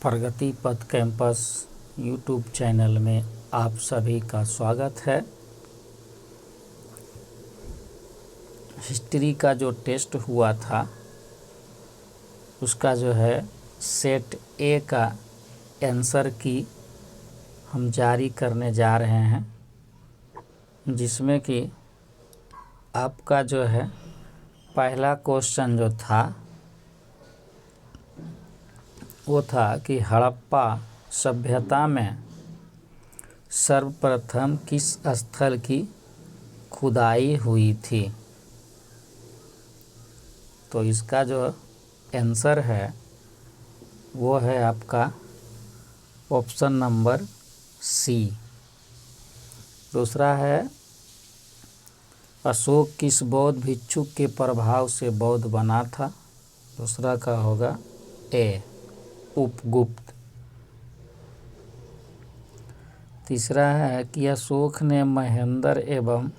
प्रगति पथ campus YouTube channel में आप सभी का स्वागत है। हिस्ट्री का जो टेस्ट हुआ था उसका जो है सेट ए का आंसर की हम जारी करने जा रहे हैं, जिसमें कि आपका जो है पहला क्वेश्चन जो था वो था कि हड़प्पा सभ्यता में सर्वप्रथम किस स्थल की खुदाई हुई थी। तो इसका जो आंसर है वो है आपका ऑप्शन नंबर सी। दूसरा है अशोक किस बौद्ध भिक्षुक के प्रभाव से बौद्ध बना था। दूसरा का होगा ए उपगुप्त। तीसरा है कि अशोक ने महेंद्र एवं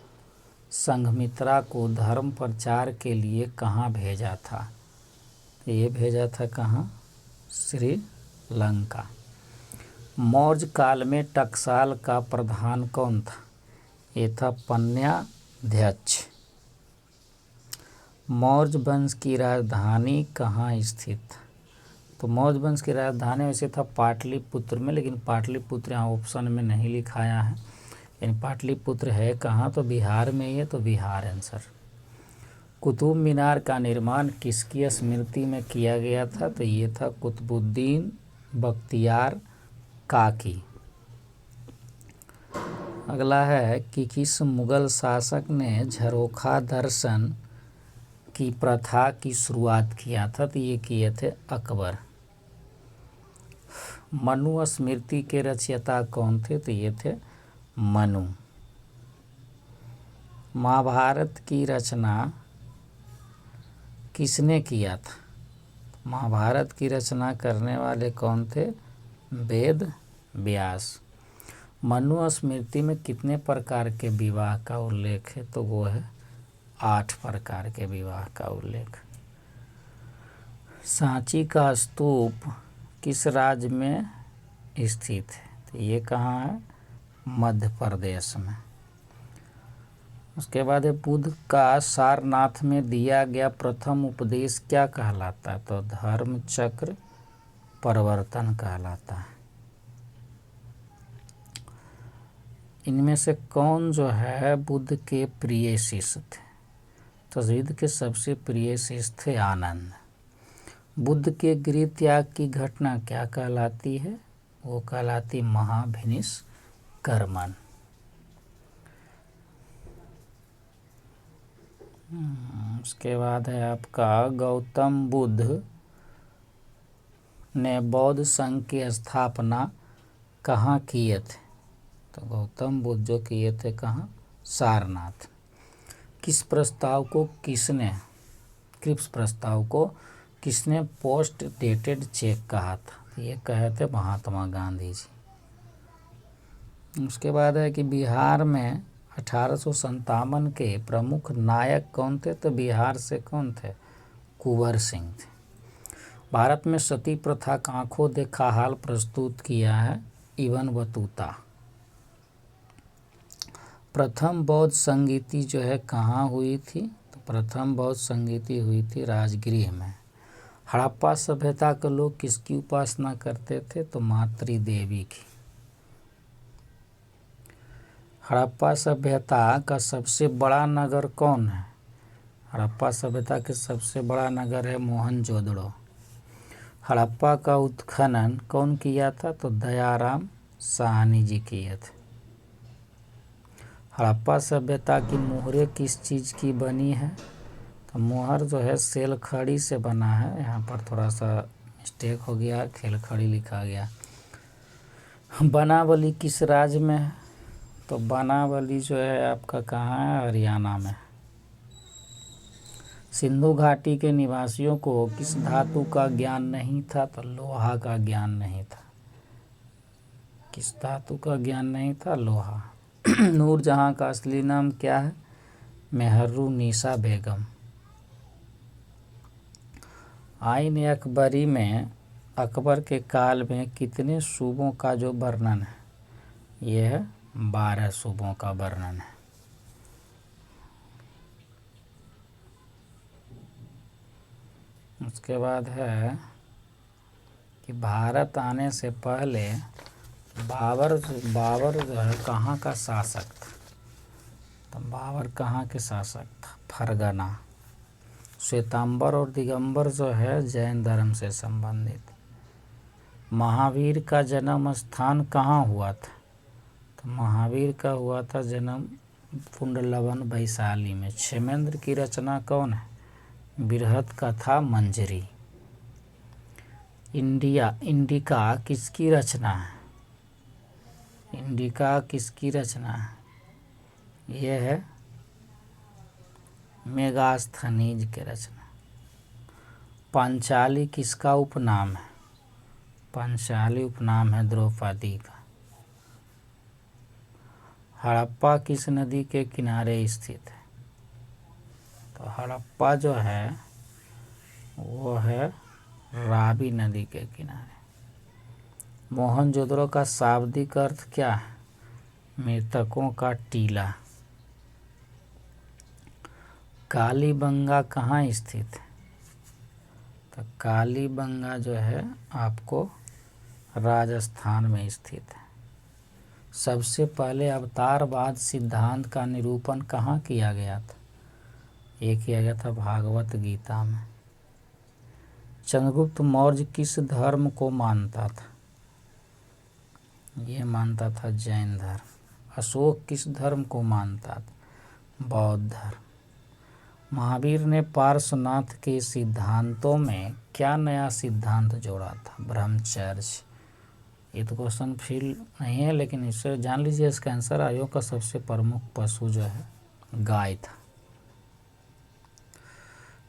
संघमित्रा को धर्म प्रचार के लिए कहाँ भेजा था। तो ये भेजा था कहाँ, श्रीलंका। मौर्य काल में टकसाल का प्रधान कौन था। ये था पन्याध्यक्ष। मौर्य वंश की राजधानी कहाँ स्थित। तो मौर्य वंश की राजधानी वैसे था पाटलिपुत्र में, लेकिन पाटलिपुत्र यहाँ ऑप्शन में नहीं लिखाया है। यानी पाटलिपुत्र है कहाँ, तो बिहार में ही है, तो बिहार आंसर। कुतुब मीनार का निर्माण किसकी स्मृति में किया गया था। तो ये था कुतुबुद्दीन बख्तियार काकी। अगला है कि किस मुगल शासक ने झरोखा दर्शन की प्रथा की शुरुआत किया था। तो ये किए थे अकबर। मनु स्मृति के रचयिता कौन थे। तो ये थे मनु। महाभारत की रचना किसने किया था। महाभारत की रचना करने वाले कौन थे, वेद व्यास। मनु स्मृति में कितने प्रकार के विवाह का उल्लेख है। तो वो है 8 प्रकार के विवाह का उल्लेख। सांची का स्तूप किस राज्य में स्थित है। तो ये कहाँ है, मध्य प्रदेश में। उसके बाद है बुद्ध का सारनाथ में दिया गया प्रथम उपदेश क्या कहलाता है। तो धर्म चक्र प्रवर्तन कहलाता है। इनमें से कौन जो है बुद्ध के प्रिय शिष्य थे। तो बुद्ध के सबसे प्रिय शिष्य थे आनंद। बुद्ध के गृह त्याग की घटना क्या कहलाती है। वो कहलाती महाभिनिष्क्रमण। उसके बाद है आपका गौतम बुद्ध ने बौद्ध संघ की स्थापना कहाँ किए थे। तो गौतम बुद्ध जो किए थे कहाँ, सारनाथ। किस प्रस्ताव को किसने पोस्ट डेटेड चेक कहा था। ये कहे थे महात्मा गांधी जी। उसके बाद है कि बिहार में 1857 के प्रमुख नायक कौन थे। तो बिहार से कौन थे, कुंवर सिंह थे। भारत में सती प्रथा का आंखों देखा हाल प्रस्तुत किया है इब्न बतूता। प्रथम बौद्ध संगीति जो है कहाँ हुई थी। तो प्रथम बौद्ध संगीति हुई थी राजगृह में। हड़प्पा सभ्यता के लोग किसकी उपासना करते थे। तो मातृ देवी की। हड़प्पा सभ्यता का सबसे बड़ा नगर कौन है। हड़प्पा सभ्यता के सबसे बड़ा नगर है मोहनजोदड़ो। हड़प्पा का उत्खनन कौन किया था। तो दयाराम साहनी जी किए थे। हड़प्पा सभ्यता की मोहरें किस चीज़ की बनी है। तो मोहर जो है सेलखड़ी से बना है। यहाँ पर थोड़ा सा मिस्टेक हो गया, खेलखड़ी लिखा गया। बनावली किस राज्य में है। तो बनावली जो है आपका कहाँ है, हरियाणा में। सिंधु घाटी के निवासियों को किस धातु का ज्ञान नहीं था। तो लोहा का ज्ञान नहीं था। किस धातु का ज्ञान नहीं था, लोहा। नूरजहां का असली नाम क्या है, मेहरुन्निसा बेगम। आइन अकबरी में अकबर के काल में कितने सूबों का जो वर्णन है, यह 12 सूबों का वर्णन है। उसके बाद है कि भारत आने से पहले बाबर जो है कहाँ का शासक था। तो बाबर कहाँ के शासक था? फरगना। श्वेतांबर और दिगंबर जो है जैन धर्म से संबंधित। महावीर का जन्म स्थान कहाँ हुआ था? तो महावीर का हुआ था जन्म पुंडलवन वैशाली में। क्षेमेंद्र की रचना कौन है? बृहत कथा मंजरी। इंडिका किसकी रचना है? इंडिका किसकी रचना है? यह है मेगास्थनीज की रचना। पांचाली किसका उपनाम है? पांचाली उपनाम है द्रौपदी का। हड़प्पा किस नदी के किनारे स्थित है? तो हड़प्पा जो है वो है रावी नदी के किनारे। मोहनजोदड़ो का शाब्दिक अर्थ क्या है? मृतकों का टीला। कालीबंगा कहाँ स्थित है? तो कालीबंगा जो है आपको राजस्थान में स्थित है। सबसे पहले अवतारवाद सिद्धांत का निरूपण कहाँ किया गया था? ये किया गया था भागवत गीता में। चंद्रगुप्त मौर्य किस धर्म को मानता था? ये मानता था जैन धर्म। अशोक किस धर्म को मानता था? बौद्ध धर्म। महावीर ने पार्श्वनाथ के सिद्धांतों में क्या नया सिद्धांत जोड़ा था? ब्रह्मचर्य। ये तो क्वेश्चन फिल नहीं है, लेकिन इससे जान लीजिए इसका आंसर आयोग का सबसे प्रमुख पशु जो है गाय था।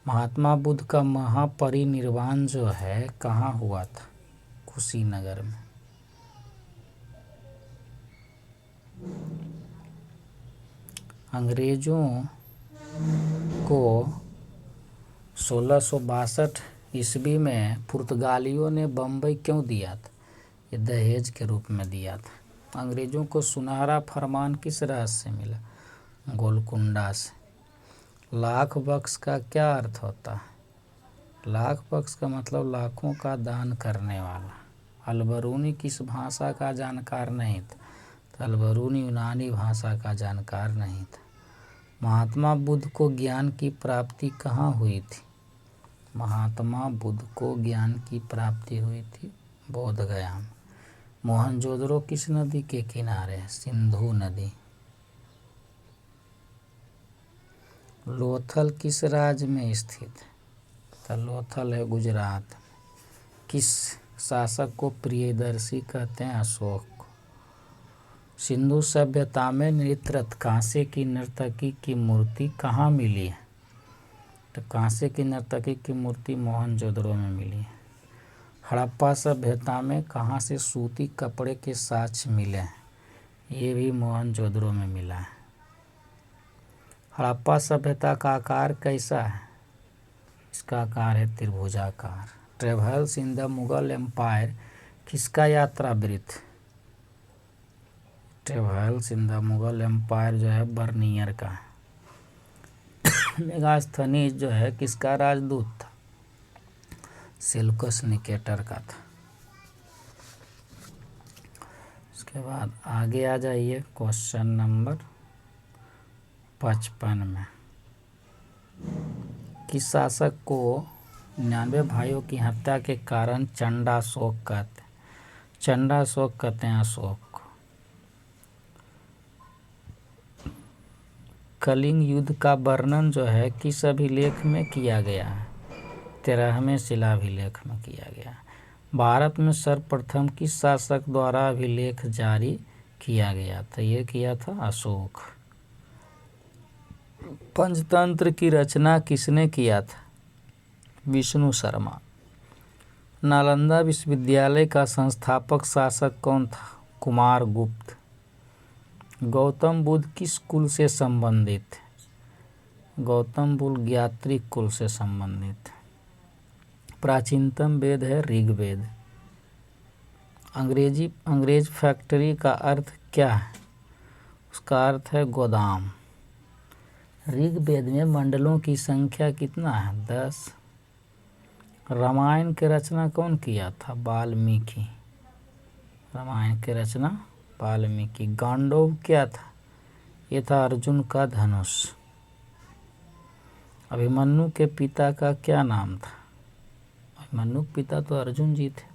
महात्मा बुद्ध का महापरिनिर्वाण जो है कहाँ हुआ था? कुशीनगर में। अंग्रेजों को 1662 ईस्वी में पुर्तगालियों ने बम्बई क्यों दिया था? ये दहेज के रूप में दिया था। अंग्रेजों को सुनहरा फरमान किस राज से मिला? गोलकुंडा से। लाख बख्श का क्या अर्थ होता है? लाख बख्श का मतलब लाखों का दान करने वाला। अलबरूनी किस भाषा का जानकार नहीं था? तो अलबरूनी यूनानी भाषा का जानकार नहीं था। महात्मा बुद्ध को ज्ञान की प्राप्ति कहाँ हुई थी? महात्मा बुद्ध को ज्ञान की प्राप्ति हुई थी बोधगया में। मोहनजोदड़ो किस नदी के किनारे है? सिंधु नदी। लोथल किस राज्य में स्थित है? तो लोथल है गुजरात। किस शासक को प्रियदर्शी कहते हैं? अशोक को। सिंधु सभ्यता में नृत्यरत कांसे की नर्तकी की मूर्ति कहाँ मिली है? तो कांसे की नर्तकी की मूर्ति मोहनजोदड़ो में मिली है। हड़प्पा सभ्यता में कहाँ से सूती कपड़े के साक्ष्य मिले हैं? ये भी मोहनजोदड़ो में मिला है। हड़प्पा सभ्यता का आकार कैसा है? इसका आकार है त्रिभुजाकार। Travels in the Mughal empire किसका यात्रा वृत्त? Travels in the Mughal empire जो है बर्नियर का। मेगास्थनीज जो है किसका राजदूत था? सेल्यूकस निकेटर का था। उसके बाद आगे आ जाइए क्वेश्चन नंबर 55 में। किस शासक को 99 भाइयों की हत्या के कारण चंडाशोक कहते हैं? चंडाशोक कहते हैं अशोक को। कलिंग युद्ध का वर्णन जो है किस अभिलेख में किया गया है? 13वें शिलाभिलेख में किया गया। भारत में सर्वप्रथम किस शासक द्वारा अभिलेख जारी किया गया था? ये किया था अशोक। पंचतंत्र की रचना किसने किया था? विष्णु शर्मा। नालंदा विश्वविद्यालय का संस्थापक शासक कौन था? कुमारगुप्त। गौतम बुद्ध किस कुल से संबंधित है? गौतम बुद्ध ज्ञात्रिक कुल से संबंधित है। प्राचीनतम वेद है ऋग्वेद। अंग्रेज फैक्ट्री का अर्थ क्या है? उसका अर्थ है गोदाम। ऋग्वेद में मंडलों की संख्या कितना है? 10। रामायण की रचना कौन किया था? वाल्मीकि। रामायण की रचना वाल्मीकि। गांडोव क्या था? ये था अर्जुन का धनुष। अभिमन्यु के पिता का क्या नाम था? अभिमन्यु के पिता तो अर्जुन जी थे।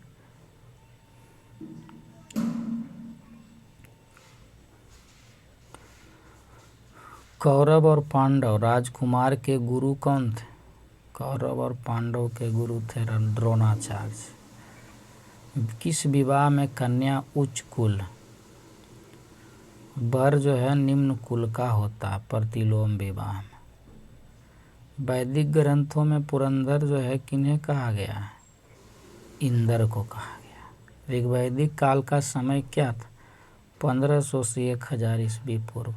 कौरव और पांडव राजकुमार के गुरु कौन थे? कौरव और पांडव के गुरु थे द्रोणाचार्य। किस विवाह में कन्या उच्च कुल, वर जो है निम्न कुल का होता है? प्रतिलोम विवाह में। वैदिक ग्रंथों में पुरंदर जो है किन्हें कहा गया है? इंद्र को कहा गया। ऋग्वैदिक काल का समय क्या था? 1500 से 1000 ईस्वी पूर्व।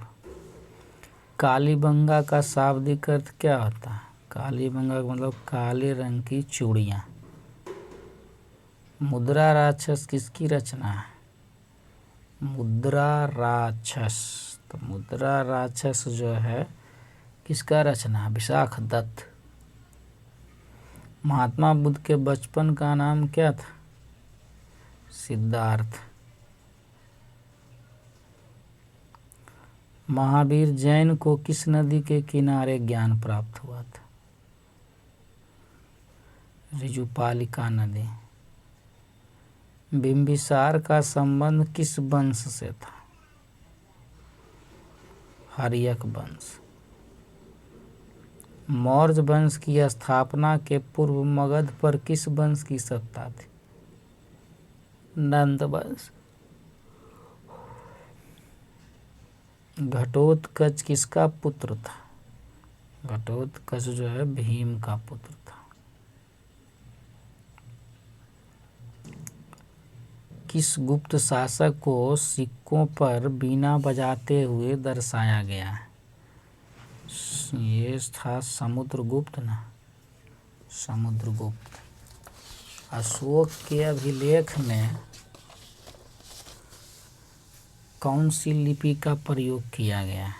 कालीबंगा का शाब्दिक अर्थ क्या होता है? कालीबंगा का मतलब काले रंग की चूड़ियाँ। मुद्रा राक्षस किसकी रचना है? मुद्रा राक्षस। तो मुद्रा राक्षस जो है किसका रचना है? विशाख दत्त। महात्मा बुद्ध के बचपन का नाम क्या था? सिद्धार्थ। महावीर जैन को किस नदी के किनारे ज्ञान प्राप्त हुआ था? ऋजुपालिका नदी। बिंबिसार का संबंध किस वंश से था? हर्यक वंश। मौर्य वंश की स्थापना के पूर्व मगध पर किस वंश की सत्ता थी? नंद वंश। घटोत्कच किसका पुत्र था? घटोत्कच जो है भीम का पुत्र था। किस गुप्त शासक को सिक्कों पर बीना बजाते हुए दर्शाया गया है? ये था समुद्रगुप्त ना, समुद्रगुप्त। अशोक के अभिलेख में कौन सी लिपि का प्रयोग किया गया है?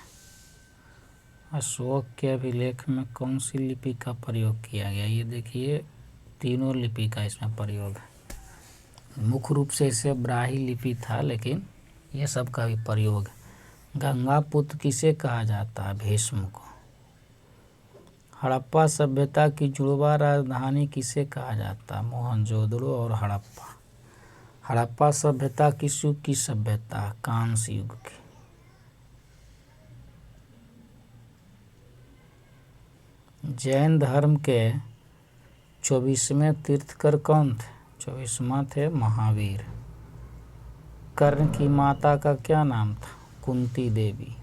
अशोक के अभिलेख में कौन सी लिपि का प्रयोग किया गया? ये देखिए तीनों लिपि का इसमें प्रयोग है। मुख्य रूप से इसे ब्राह्मी लिपि था, लेकिन ये सब का भी प्रयोग है। गंगा पुत्र किसे कहा जाता है? भीष्म को। हड़प्पा सभ्यता की जुड़वा राजधानी किसे कहा जाता है? मोहनजोदड़ो और हड़प्पा। हड़प्पा सभ्यता किस युग की सभ्यता? कांस्य युग की। जैन धर्म के 24वें तीर्थकर कौन थे? 24वां थे महावीर। कर्ण की माता का क्या नाम था? कुंती देवी।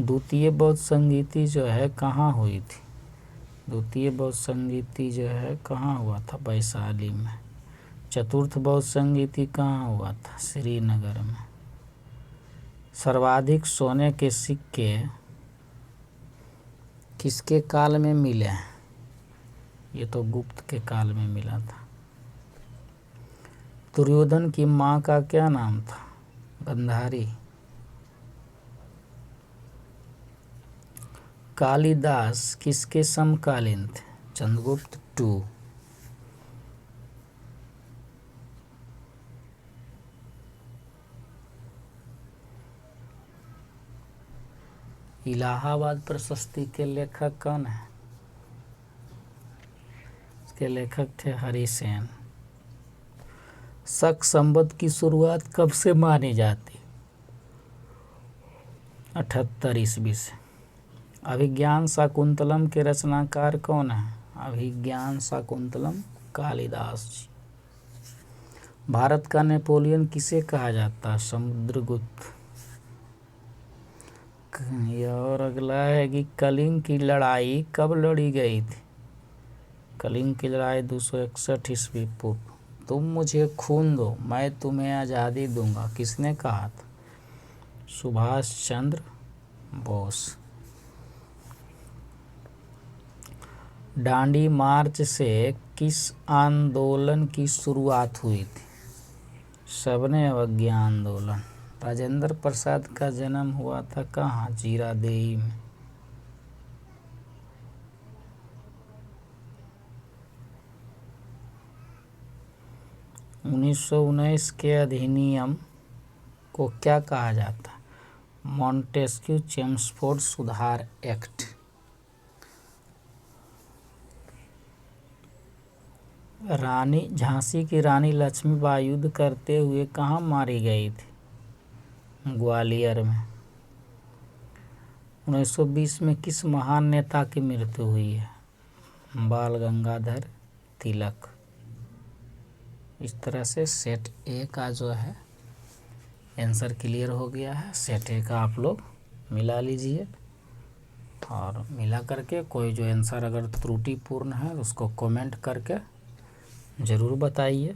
द्वितीय बौद्ध संगीति जो है कहाँ हुई थी? द्वितीय बौद्ध संगीति जो है कहाँ हुआ था? वैशाली में। चतुर्थ बौद्ध संगीति कहाँ हुआ था? श्रीनगर में। सर्वाधिक सोने के सिक्के किसके काल में मिले हैं? ये तो गुप्त के काल में मिला था। दुर्योधन की माँ का क्या नाम था? गंधारी। कालिदास किसके समकालीन थे? चंद्रगुप्त II। इलाहाबाद प्रशस्ति के लेखक कौन है? इसके लेखक थे हरिसेन। शक संवत की शुरुआत कब से मानी जाती? 78 ईस्वी से। अभिज्ञान शाकुंतलम के रचनाकार कौन है? अभिज्ञान शाकुंतलम कालिदास जी। भारत का नेपोलियन किसे कहा जाता है? समुद्रगुप्त। और अगला है कि कलिंग की लड़ाई कब लड़ी गई थी? कलिंग की लड़ाई 261 ईस्वी पूर्व। तुम मुझे खून दो, मैं तुम्हें आज़ादी दूंगा, किसने कहा था? सुभाष चंद्र बोस। दांडी मार्च से किस आंदोलन की शुरुआत हुई थी? सबने अवज्ञा आंदोलन। राजेंद्र प्रसाद का जन्म हुआ था कहाँ? जीरादेई में। उन्नीस सौ 19 के अधिनियम को क्या कहा जाता है? मॉन्टेस्क्यू चेम्सफोर्ड सुधार एक्ट। झांसी की रानी लक्ष्मीबाई युद्ध करते हुए कहाँ मारी गई थी? ग्वालियर में। 1920 में किस महान नेता की मृत्यु हुई है? बाल गंगाधर तिलक। इस तरह से सेट ए का जो है आंसर क्लियर हो गया है। सेट ए का आप लोग मिला लीजिए और मिला करके कोई जो आंसर अगर त्रुटिपूर्ण है उसको कमेंट करके ज़रूर बताइए।